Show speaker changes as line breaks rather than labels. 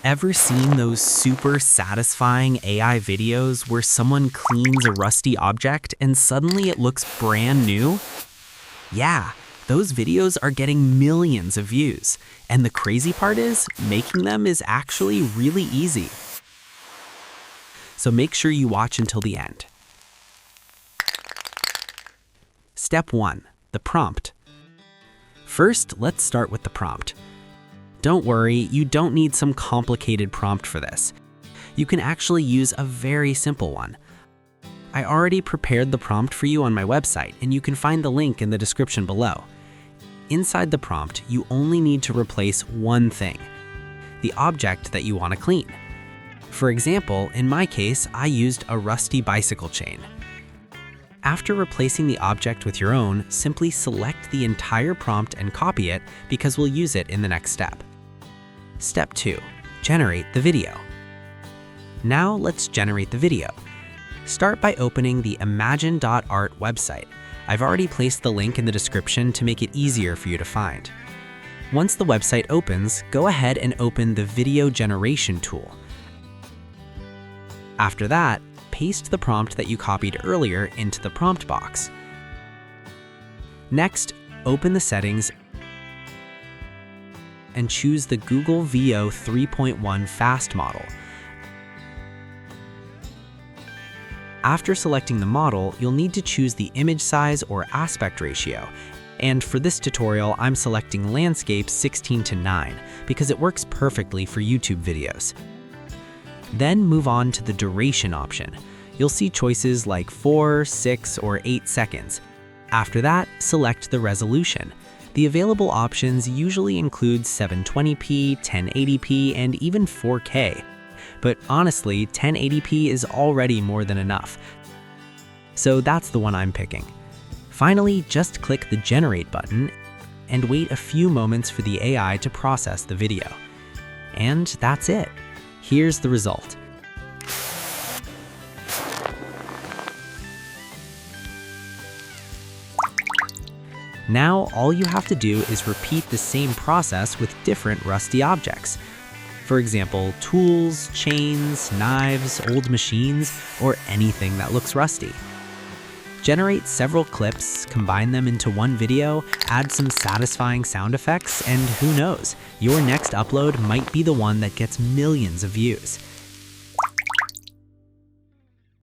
Ever seen those super satisfying AI videos where someone cleans a rusty object and suddenly it looks brand new? Yeah, those videos are getting millions of views. And the crazy part is, making them is actually really easy. So make sure you watch until the end. Step 1. The prompt. First, let's start with the prompt. Don't worry, you don't need some complicated prompt for this. You can actually use a very simple one. I already prepared the prompt for you on my website, and you can find the link in the description below. Inside the prompt, you only need to replace one thing, the object that you want to clean. For example, in my case, I used a rusty bicycle chain. After replacing the object with your own, simply select the entire prompt and copy it because we'll use it in the next step. Step 2. Generate the video. Now let's generate the video. Start by opening the Imagine.art website. I've already placed the link in the description to make it easier for you to find. Once the website opens, go ahead and open the video generation tool. After that, paste the prompt that you copied earlier into the prompt box. Next, open the settings and choose the Google Veo 3.1 Fast model. After selecting the model, you'll need to choose the image size or aspect ratio. And for this tutorial, I'm selecting landscape 16:9 because it works perfectly for YouTube videos. Then move on to the duration option. You'll see choices like 4, 6, or 8 seconds. After that, select the resolution. The available options usually include 720p, 1080p, and even 4K. But honestly, 1080p is already more than enough. So that's the one I'm picking. Finally, just click the Generate button and wait a few moments for the AI to process the video. And that's it. Here's the result. Now, all you have to do is repeat the same process with different rusty objects. For example, tools, chains, knives, old machines, or anything that looks rusty. Generate several clips, combine them into one video, add some satisfying sound effects, and who knows, your next upload might be the one that gets millions of views.